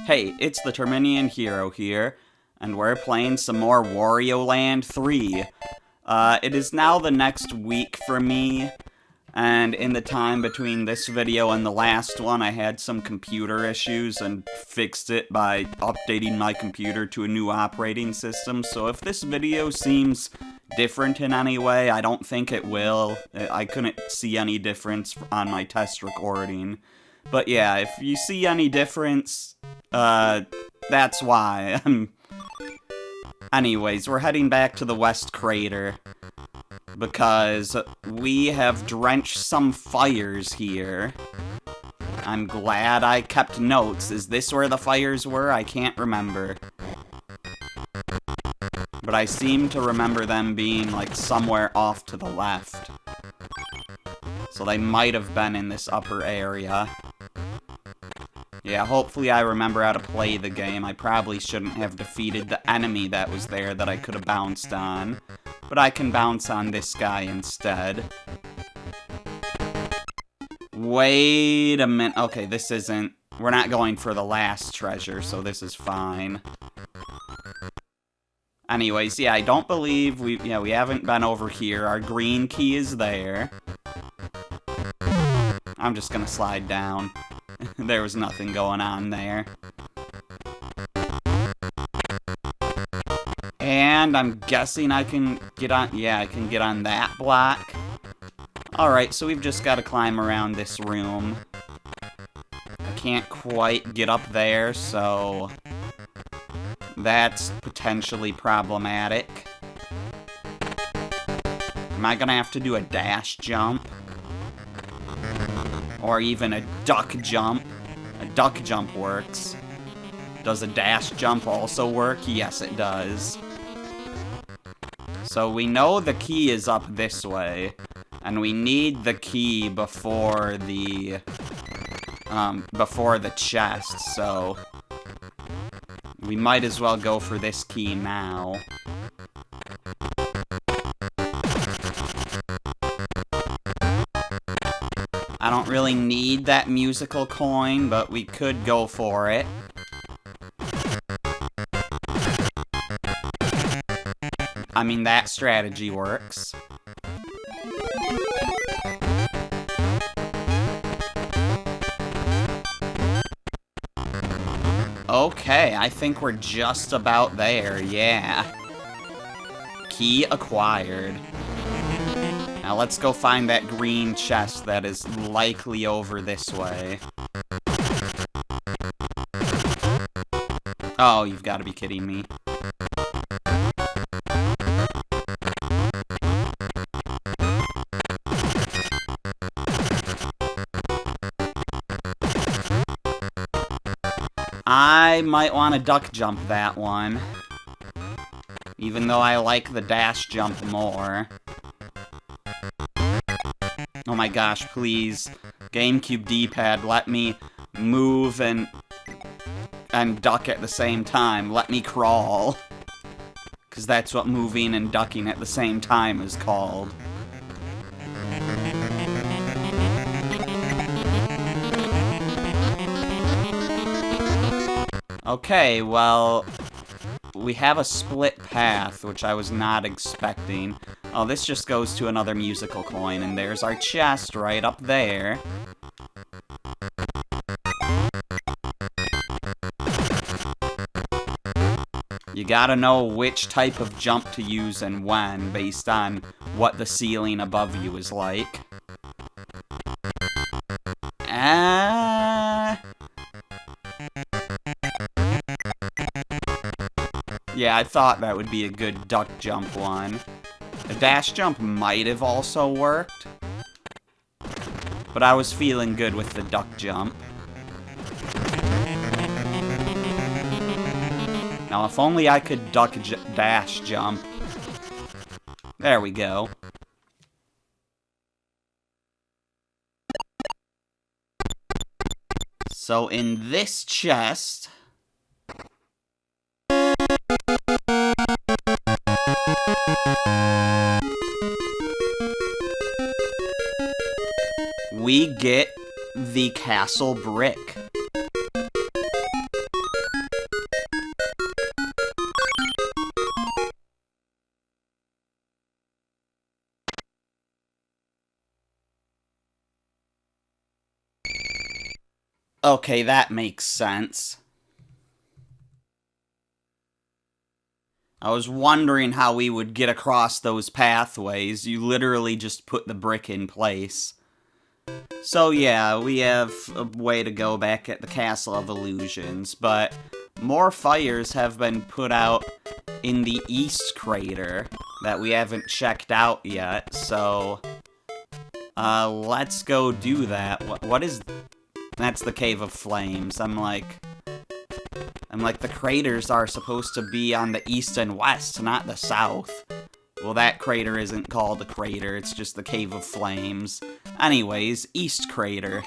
Hey, it's the Terminian Hero here, and we're playing some more Wario Land 3. It is now the next week for me, and in the time between this video and the last one, I had some computer issues and fixed it by updating my computer to a new operating system, so if this video seems different in any way, I don't think it will. I couldn't see any difference on my test recording. But yeah, if you see any difference, that's why. Anyways, we're heading back to the West Crater, because we have drenched some fires here. I'm glad I kept notes. Is this where the fires were? I can't remember. But I seem to remember them being, like, somewhere off to the left. So they might have been in this upper area. Yeah, hopefully I remember how to play the game. I probably shouldn't have defeated the enemy that was there that I could have bounced on. But I can bounce on this guy instead. Wait a minute. Okay, this isn't... We're not going for the last treasure, so this is fine. Anyways, yeah, I don't believe we haven't been over here. Our green key is there. I'm just gonna slide down. There was nothing going on there. And I'm guessing I can get on... Yeah, I can get on that block. Alright, so we've just got to climb around this room. I can't quite get up there, so... that's potentially problematic. Am I gonna have to do a dash jump? Or even a duck jump? A duck jump works. Does a dash jump also work? Yes, it does. So we know the key is up this way. And we need the key before the chest, so... we might as well go for this key now. I don't really need that musical coin, but we could go for it. I mean, that strategy works. Okay, I think we're just about there, yeah. Key acquired. Now let's go find that green chest that is likely over this way. Oh, you've got to be kidding me. I might want to duck jump that one. Even though I like the dash jump more. Oh my gosh, please. GameCube D-pad, let me move and duck at the same time. Let me crawl. Because that's what moving and ducking at the same time is called. Okay, well, we have a split path, which I was not expecting. Oh, this just goes to another musical coin, and there's our chest right up there. You gotta know which type of jump to use and when, based on what the ceiling above you is like. Yeah, I thought that would be a good duck jump one. The dash jump might have also worked. But I was feeling good with the duck jump. Now, if only I could dash jump. There we go. So in this chest... we get the castle brick. Okay, that makes sense. I was wondering how we would get across those pathways. You literally just put the brick in place. So yeah, we have a way to go back at the Castle of Illusions, but more fires have been put out in the East Crater that we haven't checked out yet, so let's go do that. What is... That's the Cave of Flames. I'm like, the craters are supposed to be on the east and west, not the south. Well, that crater isn't called a crater, it's just the Cave of Flames. Anyways, East Crater.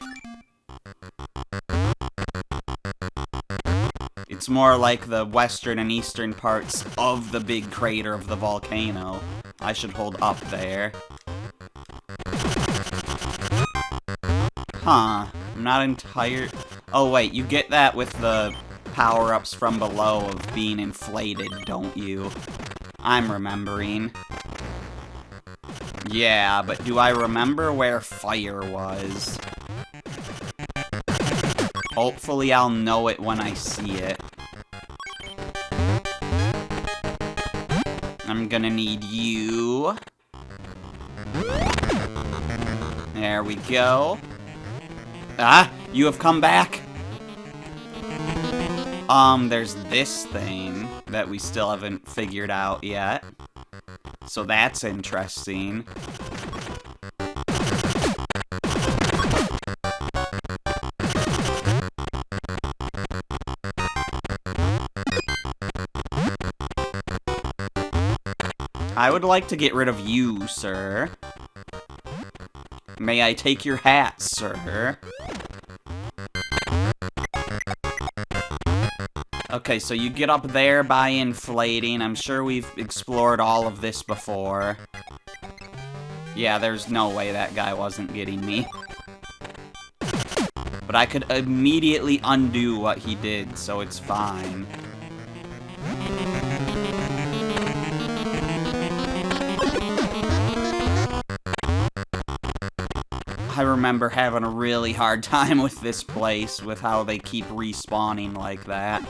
It's more like the western and eastern parts of the big crater of the volcano. I should hold up there. Huh. I'm not entire... Oh, wait, you get that with the power-ups from below of being inflated, don't you? I'm remembering. Yeah, but do I remember where fire was? Hopefully I'll know it when I see it. I'm gonna need you. There we go. Ah, you have come back. There's this thing that we still haven't figured out yet. So that's interesting. I would like to get rid of you, sir. May I take your hat, sir? Okay, so you get up there by inflating. I'm sure we've explored all of this before. Yeah, there's no way that guy wasn't getting me. But I could immediately undo what he did, so it's fine. I remember having a really hard time with this place, with how they keep respawning like that.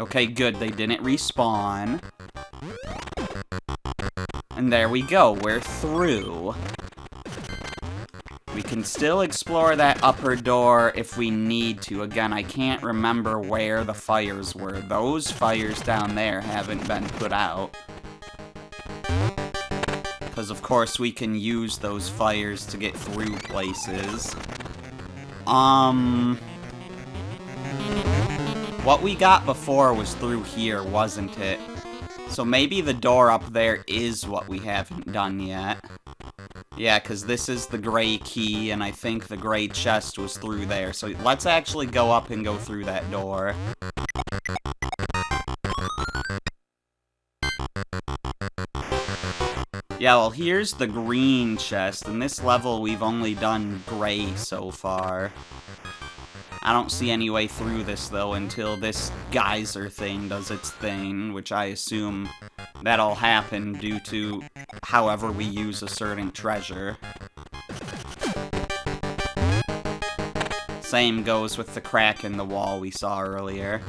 Okay, good, they didn't respawn. And there we go, we're through. We can still explore that upper door if we need to. Again, I can't remember where the fires were. Those fires down there haven't been put out. Because, of course, we can use those fires to get through places. What we got before was through here, wasn't it? So maybe the door up there is what we haven't done yet. Yeah, because this is the gray key, and I think the gray chest was through there. So let's actually go up and go through that door. Yeah, well, here's the green chest. In this level, we've only done gray so far. I don't see any way through this, though, until this geyser thing does its thing, which I assume that'll happen due to however we use a certain treasure. Same goes with the crack in the wall we saw earlier.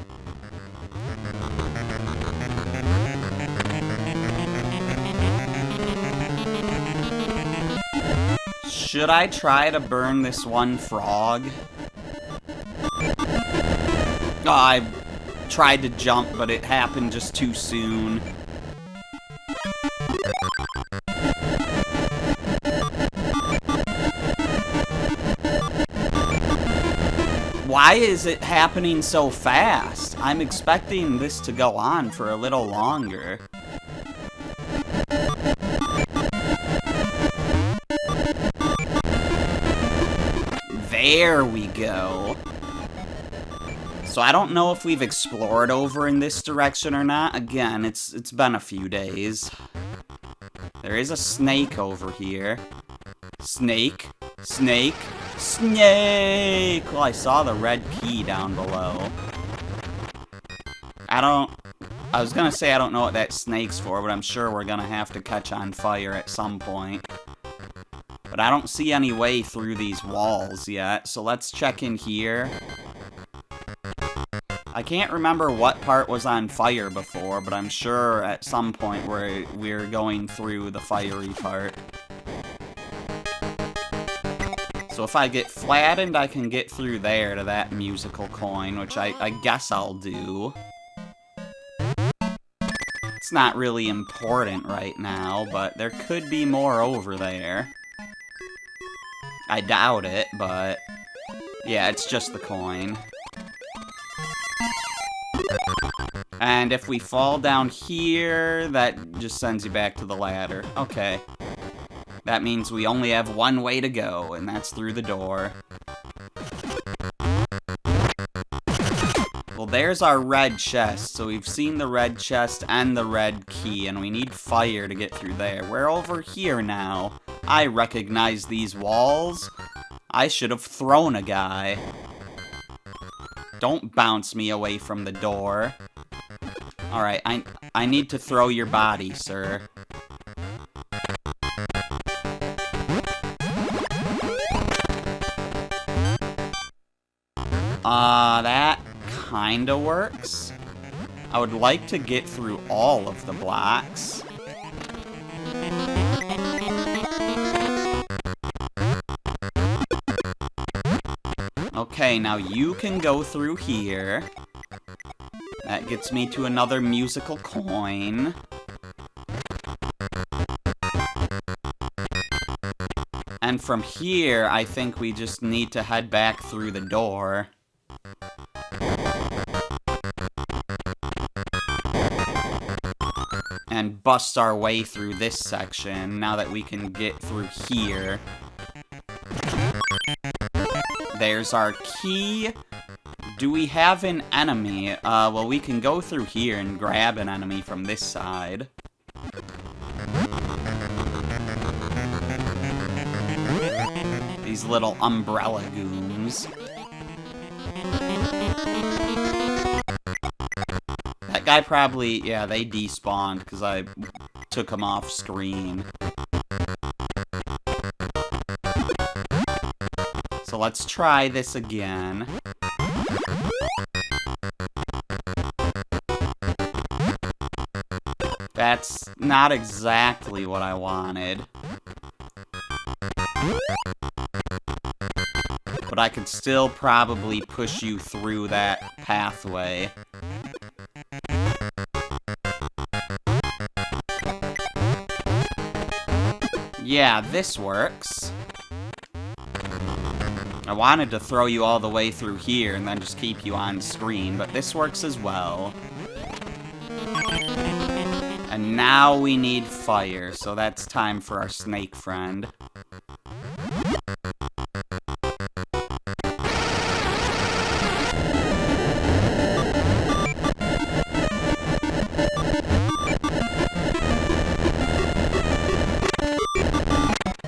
Should I try to burn this one frog? Oh, I tried to jump, but it happened just too soon. Why is it happening so fast? I'm expecting this to go on for a little longer. There we go. So I don't know if we've explored over in this direction or not. Again, it's been a few days. There is a snake over here. Snake, snake, snake! Well, I saw the red key down below. I was gonna say I don't know what that snake's for, but I'm sure we're gonna have to catch on fire at some point. But I don't see any way through these walls yet, so let's check in here. I can't remember what part was on fire before, but I'm sure at some point we're going through the fiery part. So if I get flattened, I can get through there to that musical coin, which I guess I'll do. It's not really important right now, but there could be more over there. I doubt it, but yeah, it's just the coin. And if we fall down here, that just sends you back to the ladder. Okay. That means we only have one way to go, and that's through the door. Well, there's our red chest. So we've seen the red chest and the red key, and we need fire to get through there. We're over here now. I recognize these walls. I should have thrown a guy. Don't bounce me away from the door. Alright, I need to throw your body, sir. That kinda works. I would like to get through all of the blocks. Okay, now you can go through here. That gets me to another musical coin. And from here, I think we just need to head back through the door. And bust our way through this section, now that we can get through here. There's our key. Do we have an enemy? Well, we can go through here and grab an enemy from this side. These little umbrella goons. That guy probably, yeah, they despawned because I took him off screen. So let's try this again. That's not exactly what I wanted. But I could still probably push you through that pathway. Yeah, this works. I wanted to throw you all the way through here and then just keep you on screen, but this works as well. And now we need fire, so that's time for our snake friend.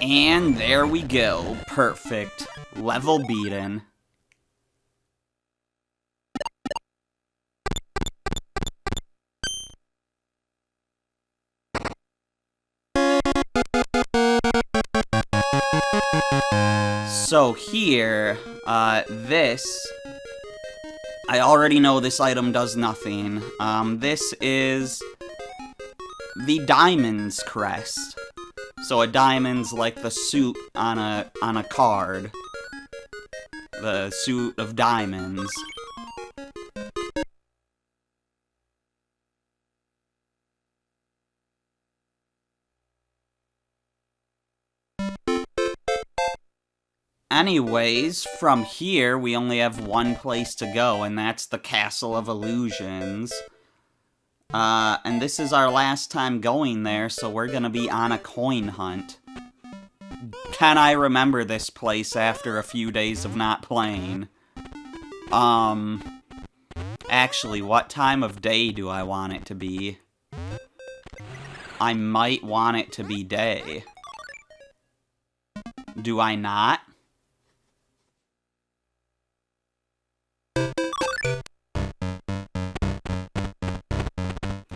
And there we go. Perfect. Level beaten. So here, this... I already know this item does nothing. This is the Diamond's Crest. So a diamond's like the suit on a card. The suit of diamonds. Anyways, from here we only have one place to go, and that's the Castle of Illusions. And this is our last time going there, so we're gonna be on a coin hunt. Can I remember this place after a few days of not playing? Actually, what time of day do I want it to be? I might want it to be day. Do I not?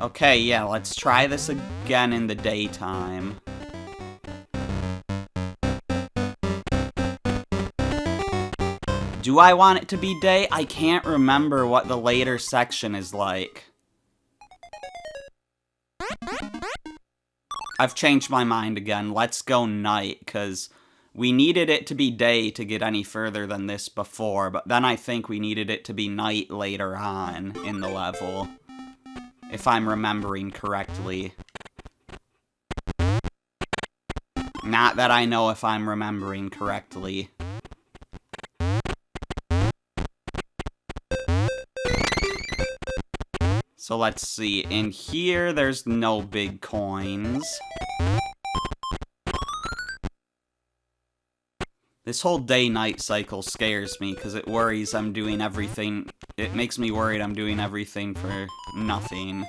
Okay, yeah, let's try this again in the daytime. Do I want it to be day? I can't remember what the later section is like. I've changed my mind again. Let's go night, because we needed it to be day to get any further than this before, but then I think we needed it to be night later on in the level. If I'm remembering correctly. Not that I know if I'm remembering correctly. So let's see. In here, there's no big coins. This whole day-night cycle scares me, because it worries I'm doing everything... It makes me worried I'm doing everything for nothing.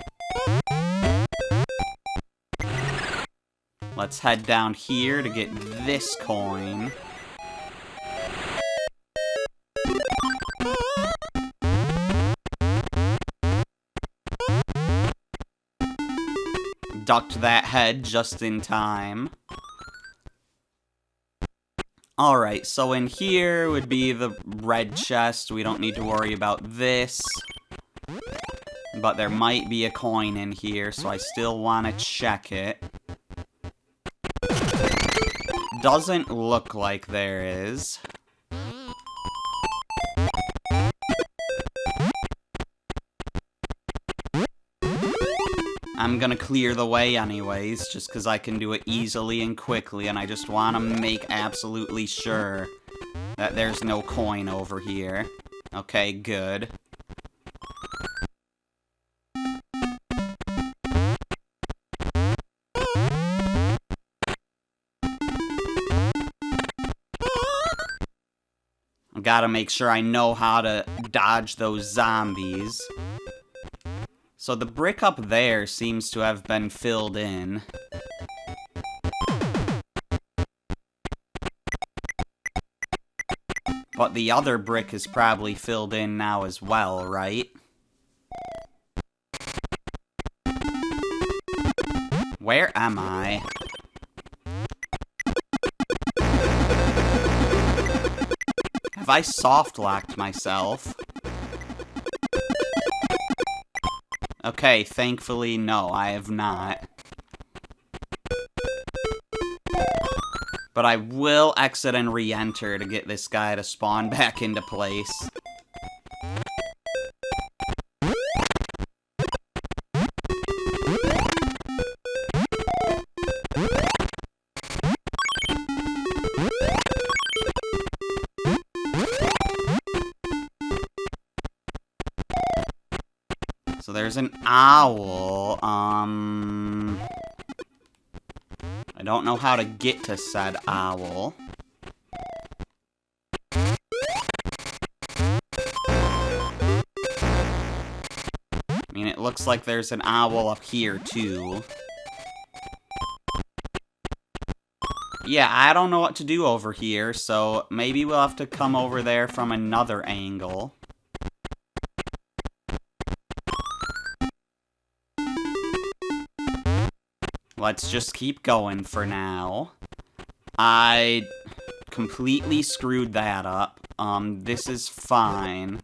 Let's head down here to get this coin. Ducked that head just in time. Alright, so in here would be the red chest. We don't need to worry about this. But there might be a coin in here, so I still want to check it. Doesn't look like there is. I'm gonna clear the way anyways, just because I can do it easily and quickly, and I just want to make absolutely sure that there's no coin over here. Okay, good. I gotta make sure I know how to dodge those zombies. So the brick up there seems to have been filled in. But the other brick is probably filled in now as well, right? Where am I? Have I soft-locked myself? Okay, thankfully, no, I have not. But I will exit and re-enter to get this guy to spawn back into place. So there's an owl, I don't know how to get to said owl. I mean, it looks like there's an owl up here, too. Yeah, I don't know what to do over here, so maybe we'll have to come over there from another angle. Let's just keep going for now. I completely screwed that up. This is fine.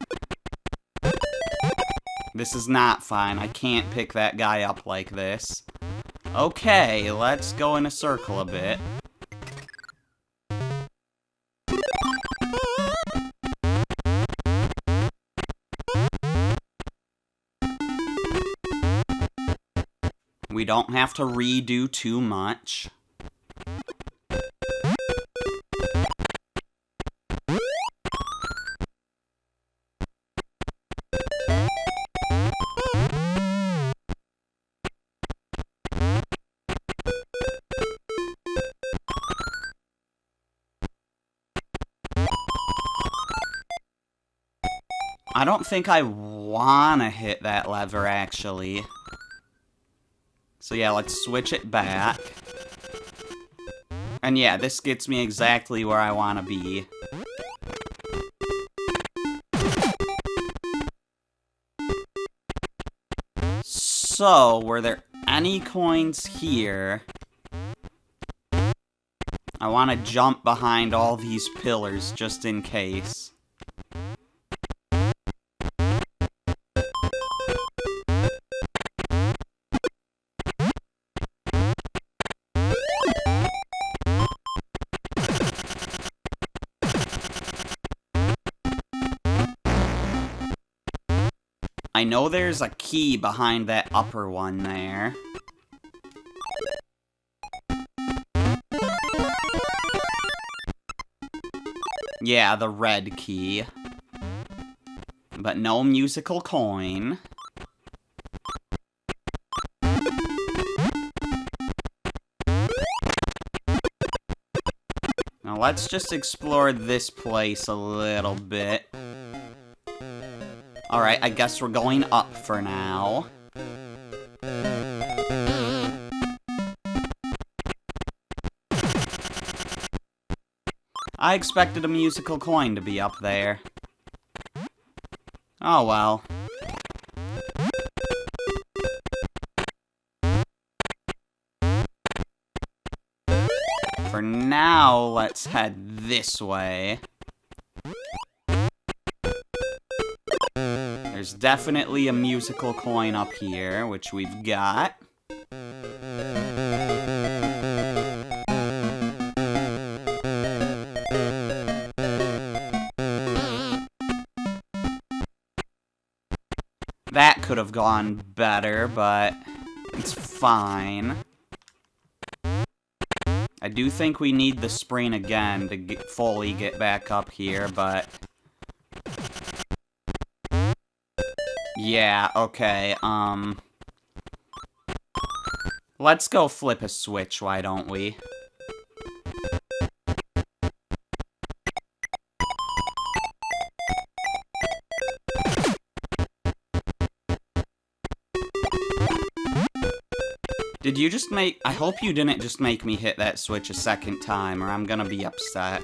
This is not fine. I can't pick that guy up like this. Okay, let's go in a circle a bit. We don't have to redo too much. I don't think I wanna hit that lever, actually. So yeah, let's switch it back. And yeah, this gets me exactly where I want to be. So, were there any coins here? I want to jump behind all these pillars just in case. I know there's a key behind that upper one there. Yeah, the red key. But no musical coin. Now let's just explore this place a little bit. Alright, I guess we're going up for now. I expected a musical coin to be up there. Oh well. For now, let's head this way. There's definitely a musical coin up here, which we've got. That could have gone better, but it's fine. I do think we need the spring again to fully get back up here, but... yeah, okay, let's go flip a switch, why don't we? Did you just make... I hope you didn't just make me hit that switch a second time, or I'm gonna be upset.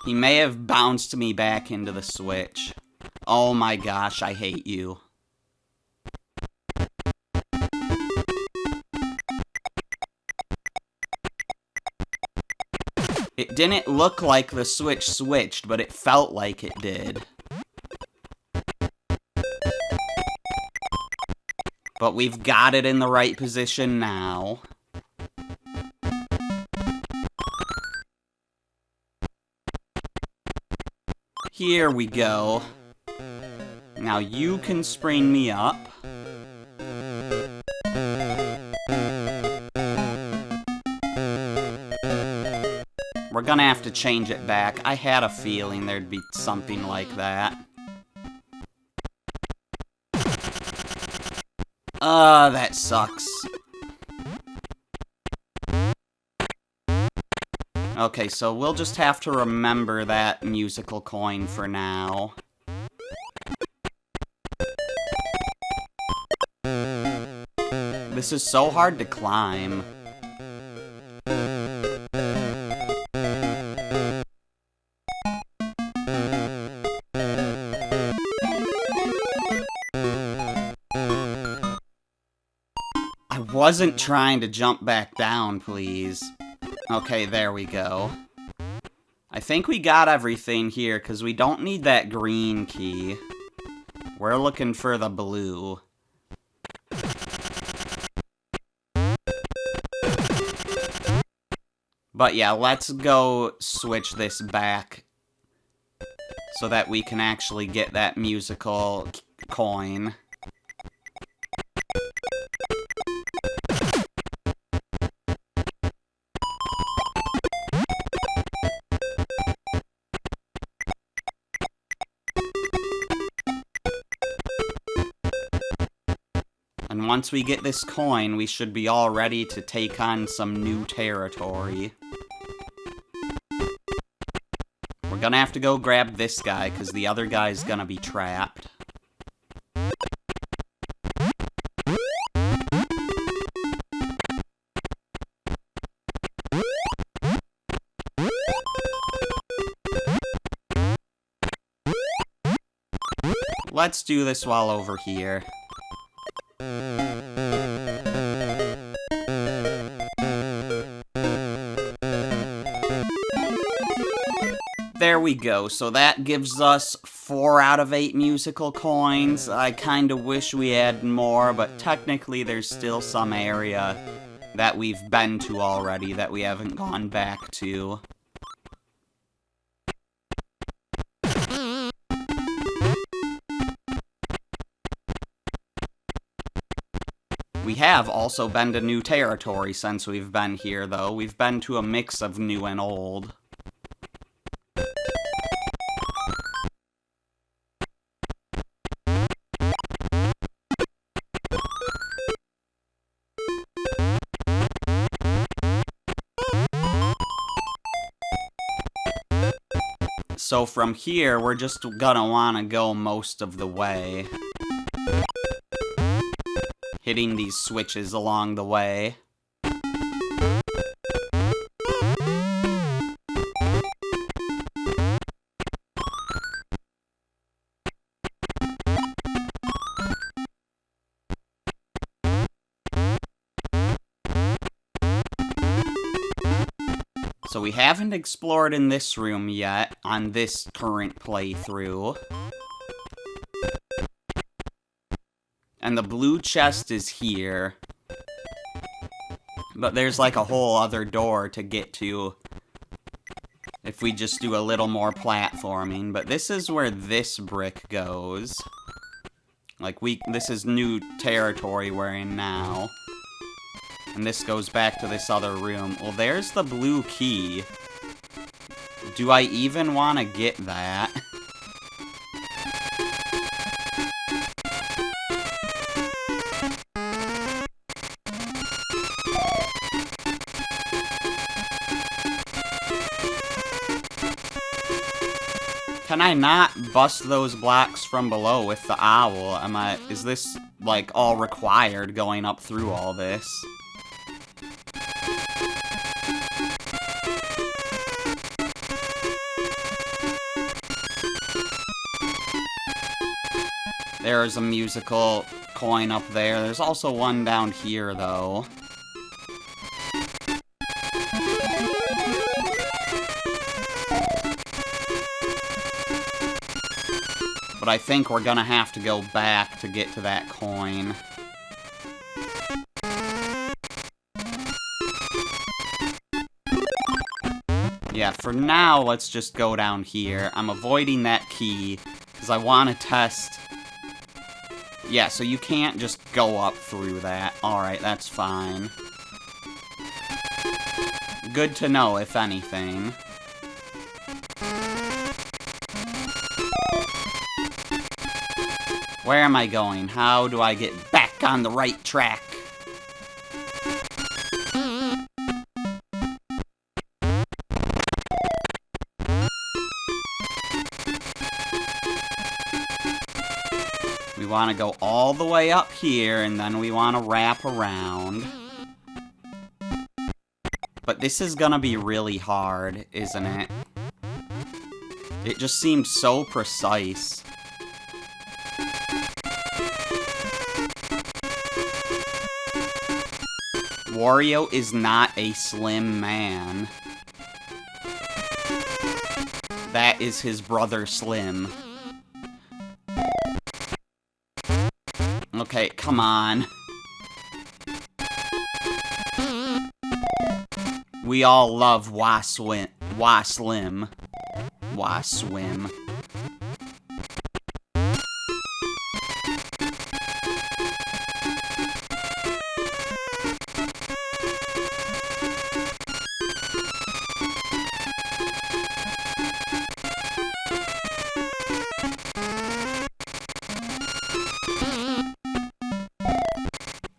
He may have bounced me back into the switch. Oh my gosh, I hate you. It didn't look like the switch switched, but it felt like it did. But we've got it in the right position now. Here we go. Now you can spring me up. We're gonna have to change it back. I had a feeling there'd be something like that. That sucks. Okay, so we'll just have to remember that musical coin for now. This is so hard to climb. I wasn't trying to jump back down, please. Okay, there we go. I think we got everything here, because we don't need that green key. We're looking for the blue. But yeah, let's go switch this back so that we can actually get that musical coin. And once we get this coin, we should be all ready to take on some new territory. We're gonna have to go grab this guy, because the other guy's gonna be trapped. let's do this while over here. There we go, so that gives us 4 out of 8 musical coins. I kinda wish we had more, but technically there's still some area that we've been to already that we haven't gone back to. We have also been to new territory since we've been here, though. We've been to a mix of new and old. So from here, we're just gonna wanna go most of the way, hitting these switches along the way. So we haven't explored in this room yet, on this current playthrough. And the blue chest is here. But there's like a whole other door to get to if we just do a little more platforming. But this is where this brick goes. Like, this is new territory we're in now. And this goes back to this other room. Well, there's the blue key. Do I even want to get that? Can I not bust those blocks from below with the owl? Is this, like, all required going up through all this? There's a musical coin up there. There's also one down here, though. But I think we're gonna have to go back to get to that coin. Yeah, for now, let's just go down here. I'm avoiding that key, because I want to test... Yeah, so you can't just go up through that. Alright, that's fine. Good to know, if anything. Where am I going? How do I get back on the right track? We want to go all the way up here, and then we want to wrap around. But this is gonna be really hard, isn't it? It just seems so precise. Wario is not a slim man. That is his brother Slim. Okay, come on. We all love Waslim. Waslim. Waswim.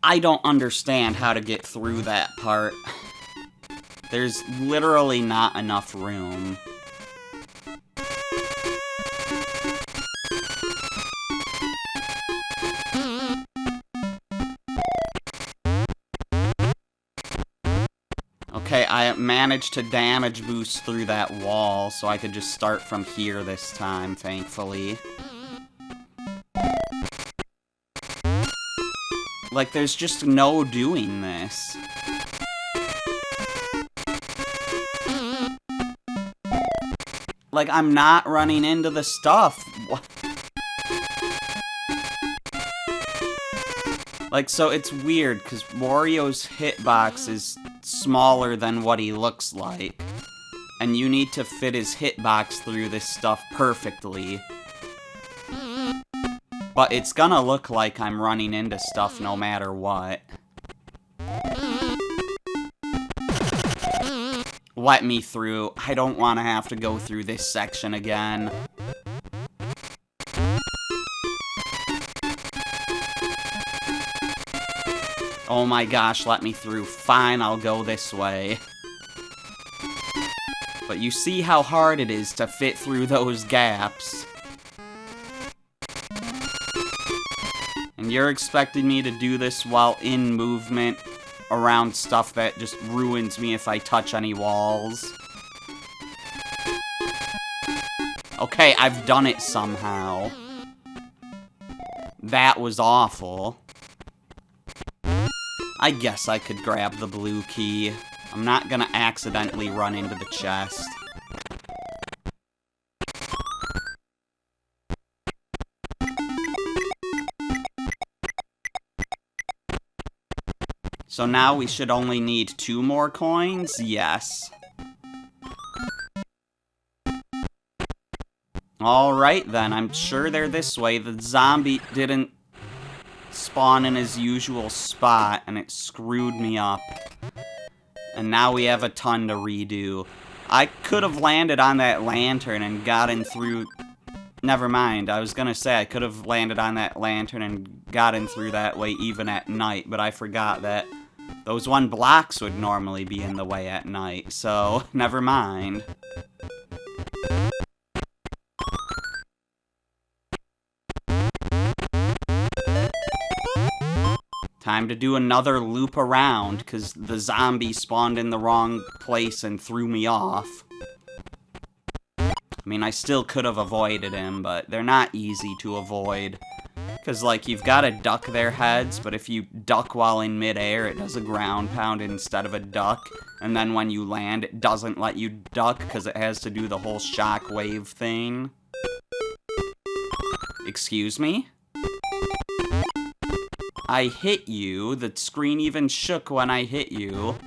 I don't understand how to get through that part. There's literally not enough room. Okay, I managed to damage boost through that wall, so I could just start from here this time, thankfully. Like, there's just no doing this. Like, I'm not running into the stuff. What? Like, so it's weird, because Wario's hitbox is smaller than what he looks like. And you need to fit his hitbox through this stuff perfectly. But it's gonna look like I'm running into stuff no matter what. Let me through. I don't want to have to go through this section again. Oh my gosh, let me through. Fine, I'll go this way. But you see how hard it is to fit through those gaps. And you're expecting me to do this while in movement around stuff that just ruins me if I touch any walls. Okay, I've done it somehow. That was awful. I guess I could grab the blue key. I'm not gonna accidentally run into the chest. So now we should only need 2 more coins? Yes. Alright then, I'm sure they're this way. The zombie didn't spawn in his usual spot, and it screwed me up. And now we have a ton to redo. I could have landed on that lantern and gotten through... Never mind, I was gonna say I could have landed on that lantern and gotten through that way even at night, but I forgot that those 1 blocks would normally be in the way at night, so never mind. Time to do another loop around, because the zombie spawned in the wrong place and threw me off. I mean, I still could have avoided him, but they're not easy to avoid. Because, like, you've got to duck their heads, but if you duck while in midair, it does a ground pound instead of a duck. And then when you land, it doesn't let you duck, because it has to do the whole shockwave thing. Excuse me? I hit you. The screen even shook when I hit you.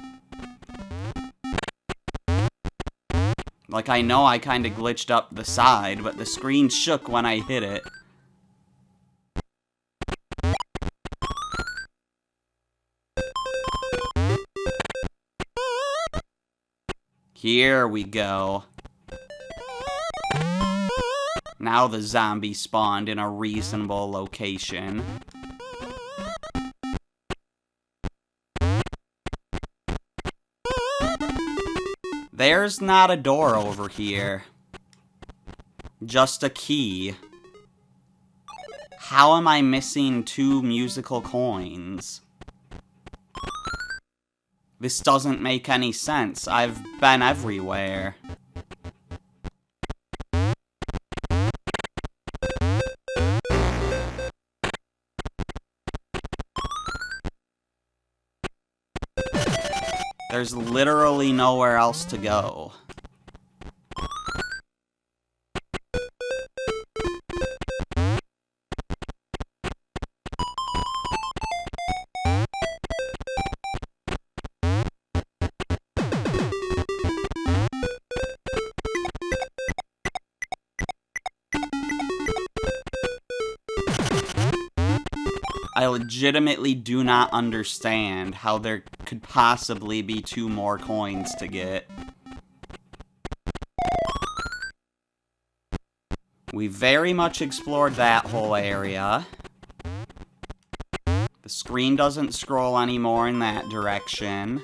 Like, I know I kinda glitched up the side, but the screen shook when I hit it. Here we go. Now the zombie spawned in a reasonable location. There's not a door over here. Just a key. How am I missing 2 musical coins? This doesn't make any sense. I've been everywhere. There's literally nowhere else to go. I legitimately do not understand how there could possibly be 2 more coins to get. We very much explored that whole area. The screen doesn't scroll anymore in that direction.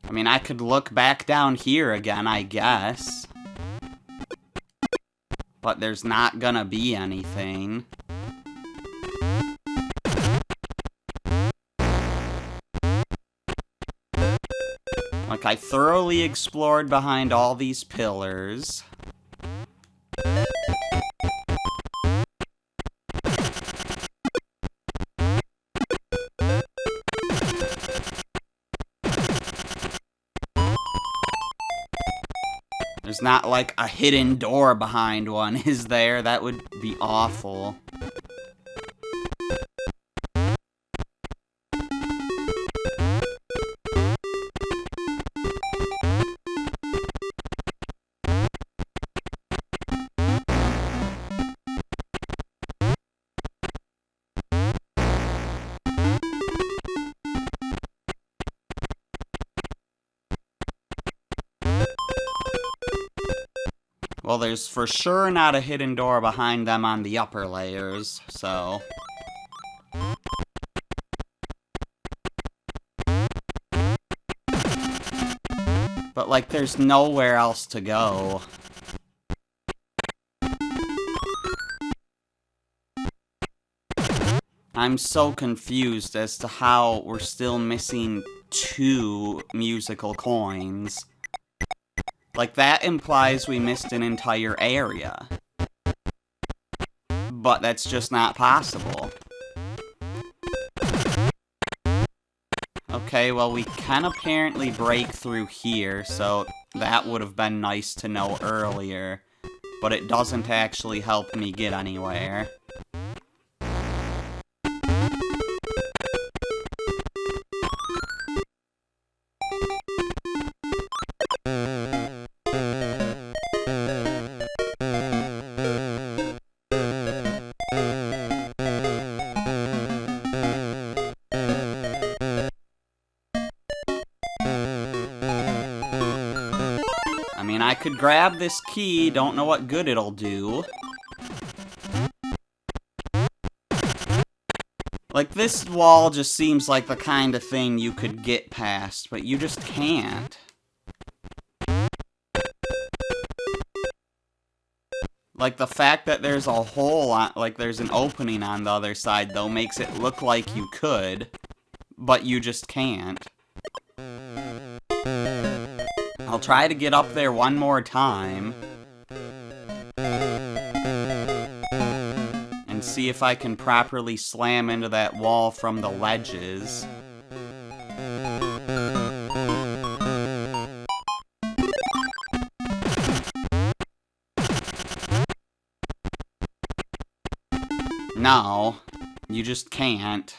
I mean, I could look back down here again, I guess. But there's not gonna be anything. Like, Look, I thoroughly explored behind all these pillars. There's not, like, a hidden door behind one, is there? That would be awful. Well, there's for sure not a hidden door behind them on the upper layers, so... But, like, there's nowhere else to go. I'm so confused as to how we're still missing 2 musical coins. Like, that implies we missed an entire area. But that's just not possible. Okay, well, we can apparently break through here, so that would have been nice to know earlier. But it doesn't actually help me get anywhere. I could grab this key, don't know what good it'll do. Like, this wall just seems like the kind of thing you could get past, but you just can't. Like, the fact that there's a hole, like, there's an opening on the other side, though, makes it look like you could, but you just can't. I'll try to get up there one more time. And see if I can properly slam into that wall from the ledges. No, you just can't.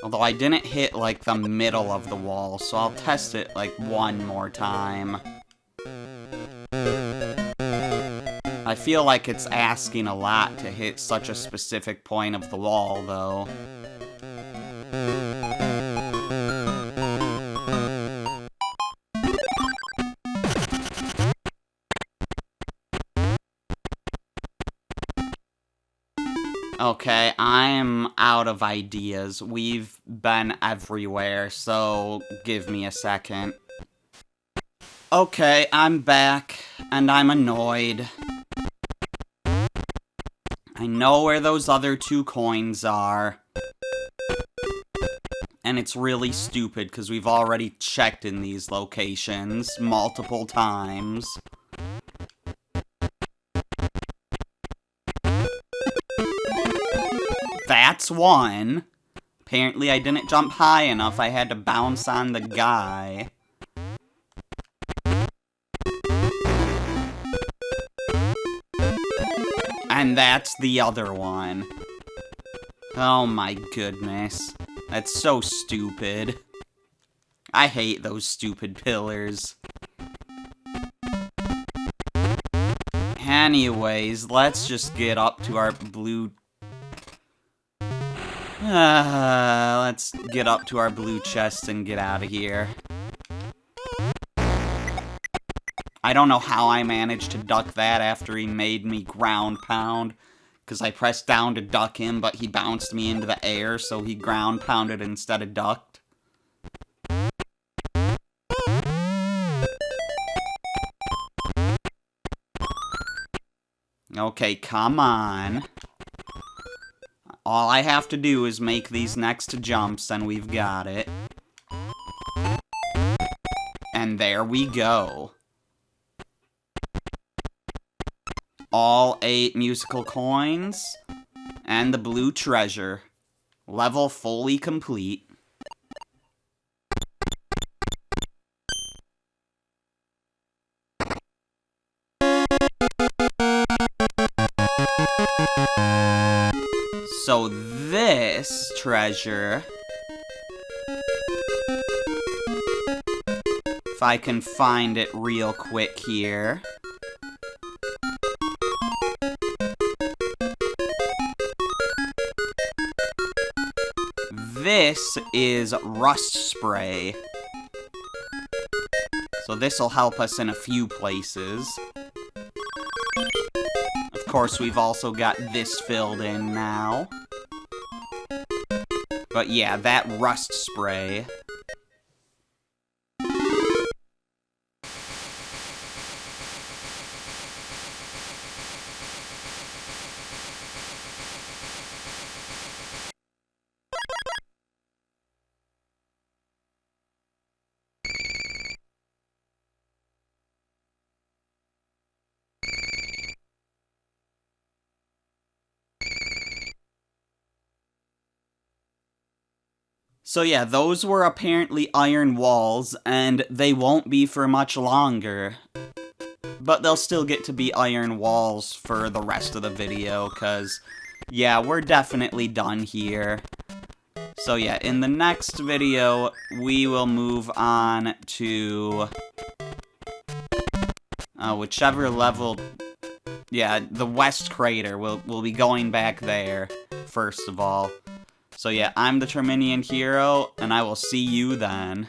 Although I didn't hit, like, the middle of the wall, so I'll test it, like, one more time. I feel like it's asking a lot to hit such a specific point of the wall, though. Okay, I'm out of ideas. We've been everywhere, so give me a second. Okay, I'm back, and I'm annoyed. I know where those other 2 coins are. And it's really stupid, because we've already checked in these locations multiple times. That's one. Apparently I didn't jump high enough. I had to bounce on the guy. And that's the other one. Oh my goodness. That's so stupid. I hate those stupid pillars. Anyways, let's just get up to our blue... let's get up to our blue chest and get out of here. I don't know how I managed to duck that after he made me ground pound. Because I pressed down to duck him, but he bounced me into the air, so he ground pounded instead of ducked. Okay, come on. All I have to do is make these next jumps and we've got it. And there we go. All 8 musical coins. And the blue treasure. Level fully complete. So this treasure, if I can find it real quick here. This is rust spray. So this'll help us in a few places. Of course, we've also got this filled in now. But yeah, that rust spray. So yeah, those were apparently iron walls, and they won't be for much longer. But they'll still get to be iron walls for the rest of the video, because, yeah, we're definitely done here. So yeah, in the next video, we will move on to whichever level. Yeah, the West Crater. We'll be going back there, first of all. So yeah, I'm the Terminian Hero, and I will see you then.